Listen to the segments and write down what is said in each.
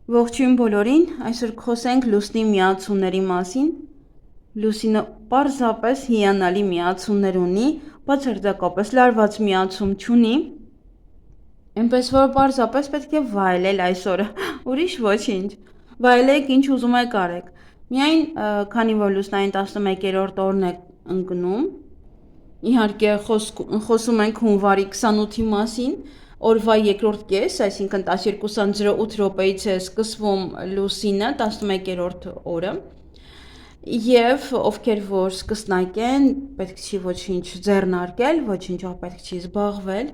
Ողջույն բոլորին, այսօր խոսենք լուսնի միացումների մասին։ Լուսինը պարզապես հիանալի միացումներ ունի, բացարձակապես լարված միացում չունի, այնպես որ պարզապես պետք է վայելել այսօրը, ուրիշ ոչինչ։ Վայելեք, ինչ ուզում եք արեք։ Միայն քանի որ լուսնային 11-րդ օրն է ընկնում, իհարկե խոսում ենք հունվարի 28-ի մասին, օրվա երկրորդ կես, այսինքն 12:08 րոպեից է սկսվում լուսինը 11-րդ օրը, եւ ովքեր որ սկսնակ են, պետք չի ոչինչ ձեռնարկել, ոչինչով պետք չի զբաղվել,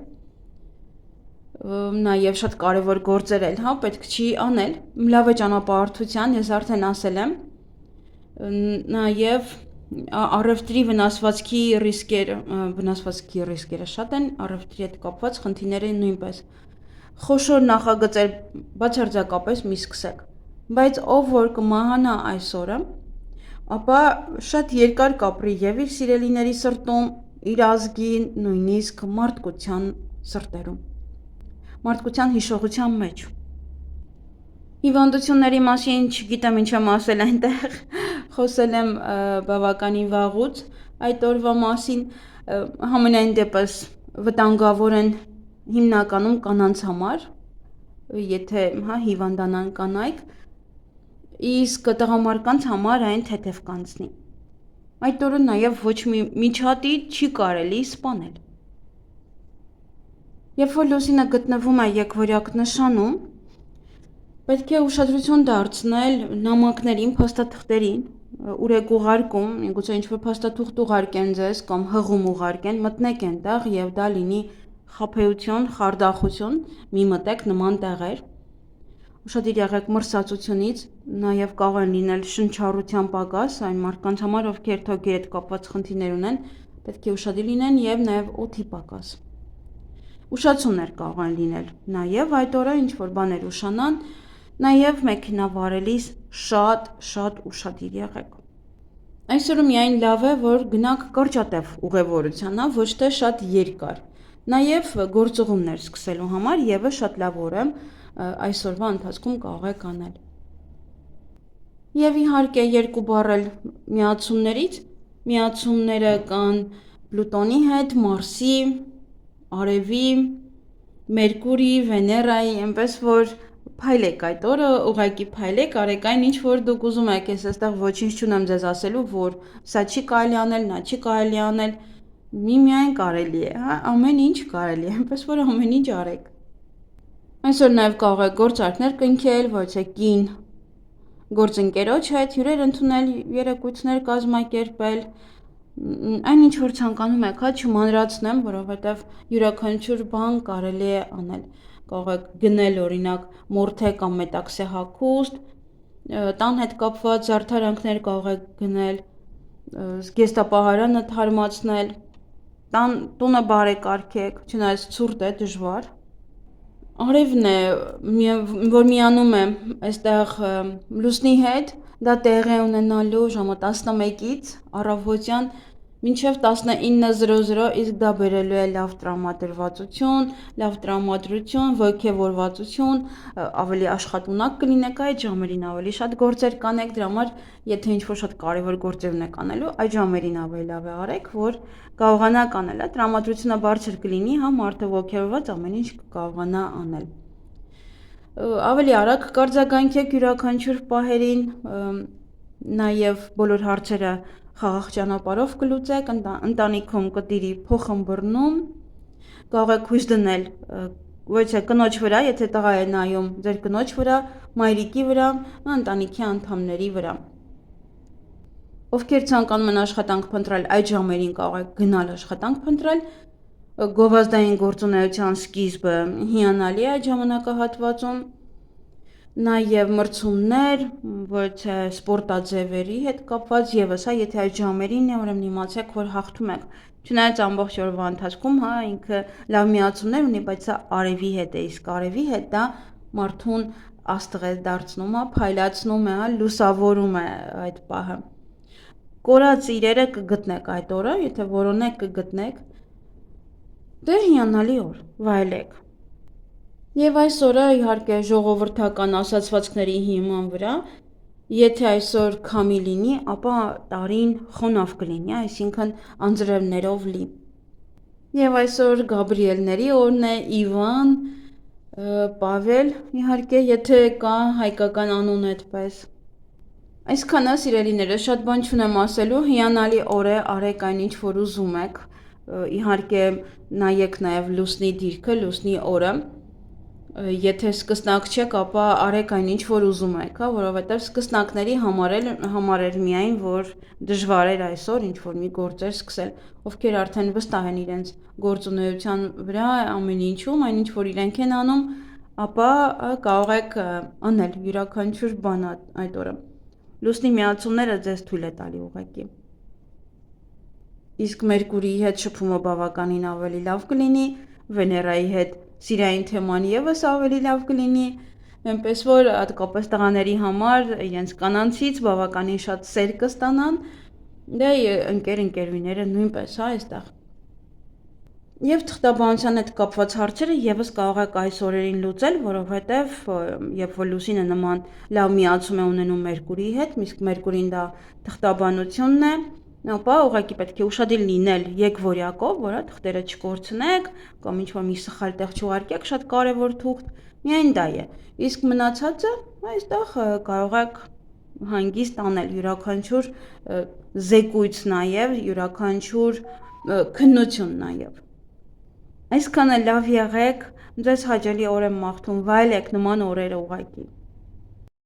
նաեւ շատ կարեւոր գործեր էլ, պետք չի անել, լավ է ճանապարհորդության, ես արդեն ասել եմ, նաեւ առևտրի վնասվածքի ռիսկերը շատ են, առևտրի հետ կապված խնդիրները նույնպես։ Խոշոր նախագծեր բացարձակապես մի սկսեք, բայց ով որ կմահանա այսօրը, ապա շատ երկար կապրի եւ իր սիրելիների սրտում, իր ազգի, նույնիսկ մարդկության սրտերում, մարդկության հիշողության մեջ։ Հիվանդությունների մասին չգիտեմ ինչ եմ ասել այնտեղ, խոսել եմ բավականին վաղուց այդ օրվա մասին, համենայն դեպս վտանգավոր են հիմնականում կանանց համար, եթե հիվանդանան կանայք, իսկ տղամարդկանց համար այն թեթև կանցնի։ Այդ օրը նաև ոչ մի միջադիր չի կարելի սպանել։ Երբ որ լուսինը գտնվում է եկվորյակ նշանում, պետք է ուշադրություն դարձնել նամակներին, փաստաթղթերին, ուր եք ուղարկում, միգուցե ինչ-որ փաստաթուղթ ուղարկեն ձեզ կամ հղում ուղարկեն, մտնեք այնտեղ եւ դա լինի խաբեություն, խարդախություն, մի մտեք նման տեղեր։ Ուշադիր եղեք մրսածությունից, նաեւ կարող են լինել շնչառության պակաս, այն մարդկանց համար, ովքեր թոքի հետ կապված խնդիրներ ունեն, պետք է ուշադիր լինեն եւ նաեւ օդի պակաս։ Ուշացումներ կարող են լինել, նաեւ այդ օրը ինչ որ բաներ ուշանան, նաեւ մեքենա վարելիս շատ ուշադիր եղեք։ Այսօրը միայն լավ է, որ գնաք կարճատև ուղևորության, ոչ թե շատ երկար։ Նաեւ գործողումներ սկսելու համար եւս շատ լավ օր է, այսօրվա ընթացքում կարող եք անել։ Եվ իհարկե երկու բառել միացումներից, միացումները կան Պլուտոնի հետ, Մարսի, Արևի, Մերկուրի, Վեներայի, այնպես որ փայլեք այդ օրը, ուղղակի փայլեք, արեք այն ինչ որ դուք ուզում եք, ես այստեղ ոչինչ չունեմ ձեզ ասելու, որ սա չի կարելի անել, նա չի կարելի անել, միայն կարելի է, ամեն ինչ կարելի է, այնպես որ ամեն ինչ արեք։ Այսօր նաև կարող եք գործարքներ կնքել, ոչ թե կին գործընկերոջ հետ, հյուրեր ընդունել, երեկույթներ կազմակերպել, այն ինչ որ ցանկանում եք, չմանրացնեմ, որովհետև յուրաքանչյուր բան կարելի է անել։ Կարող եք գնել օրինակ մորթե կամ մետաքսե հագուստ, տան հետ կապված զարդարանքներ կարող եք գնել, զգեստապահարանը թարմացնել, տունը բարեկարգեք, չնայած ցուրտ է, դժվար։ Արևն է, որ միանում է այստեղ լուսնի հետ, դա տեղի ունենալու ժամը 11-ից առավոտյան մինչև 19:00, իսկ դա բերելու է լավ տրամադրվածություն, լավ տրամադրություն, ոգևորվածություն, ավելի աշխատունակ կլինեք այդ ժամերին, ավելի շատ գործեր կանեք, դրա համար եթե ինչ-որ շատ կարևոր գործեր ունեք անելու, այդ ժամերին ավելի լավ է արեք, որ կարողանաք անել, տրամադրությունը բարձր կլինի, մարդը ոգևորված ամեն ինչ կկարողանա անել։ Ավելի արագ կարձագանքեք յուրաքանչյուր պահերին, նաև բոլոր հարցերը խաղաղ ճանապարհով կլուծեք, ընտանիքում կտիրի փոխըմբռնում, կարող եք հույս դնել ոչ թե կնոջ վրա, եթե տղա է նայում ձեր կնոջ վրա, մայրիկի վրա, ընտանիքի անդամների վրա։ Ովքեր ցանկանում են աշխատանք փնտրել, այդ ժամերին կարող եք գնալ աշխատանք փնտրել, գովազդային գործունեության սկիզբը հիանալի է այդ ժամանակահատվածում, նաև մրցումներ, ոչ թե սպորտաձևերի հետ կապված եւս, եթե այդ ժամերին է, ուրեմն իմացեք, որ հաղթում եք։ Չնայած ամբողջ օրվա ընթացքում, ինքը լավ միացումներ ունի, բայց սա արևի հետ է, իսկ արևի հետ դա մարդուն աստղ է դարձնում, փայլացնում է, լուսավորում է այդ պահը։ Կորած իրերը կգտնեք այդ օրը, եթե որոնեք կգտնեք, դե հիանալի օր, վայելեք։ Եվ այս օրը իհարկե ժողովրդական ասացվածքների հիման վրա, եթե այսօր քամի լինի, ապա տարին խոնավ կլինի, այսինքն անձրևներով լի։ Եվ այսօր Գաբրիելների օրն է, Իվան, Պավել, իհարկե, եթե կա հայկական անուն այդպես։ Այսքանը սիրելիները, շատ բան չունեմ ասելու, հիանալի օր է, արեք այն ինչ որ ուզում եք, իհարկե նայեք նաև լուսնի դիրքը, լուսնի օրը, եթե սկսնակ չեք, ապա արեք այն ինչ որ ուզում եք, հա, որովհետև սկսնակների համար էր միայն, որ դժվար էր այսօր ինչ որ մի գործեր սկսել, ովքեր արդեն վստահ են իրենց գործունեության վրա, ամեն ինչում, այն ինչ որ իրենք են անում, ապա կարող եք անել յուրաքանչյուր բան այդ օրը։ Լուսնի միացումները ձեզ թույլ է տալի ուղղակի։ Իսկ Մերկուրիի հետ շփումը բավականին ավելի լավ կլինի, Վեներայի հետ սիրային թեման եւս ավելի լավ կլինի, այնպես որ հատկապես տղաների համար իրենց կանանցից բավականին շատ սեր կստանան, դե ընկերուները նույնպես, հա, այստեղ։ Եվ թղթաբանության հետ կապված հարցերը եւս կարող եք այս օրերին լուծել, որովհետեւ երբ որ լուսինը նման լավ միացում է ունենում Մերկուրիի հետ, իսկ Մերկուրին դա թղթաբանությունն է, ապա ուղղակի պետք է ուշադիր լինել եկվորյակով, որը թղթերը չկորցնեք կամ ինչ-որ մի սխալ տեղ չուղարկեք, շատ կարևոր թուղթ, միայն դա է։ Իսկ մնացածը այստեղ կարող եք հանգիստ անել յուրաքանչյուր զեկույց նաև, յուրաքանչյուր քննություն նաև։ Այսքանը լավ եղեք, ձեզ հաճելի օր եմ մաղթում, վայելեք նման օրերը ուղղակի։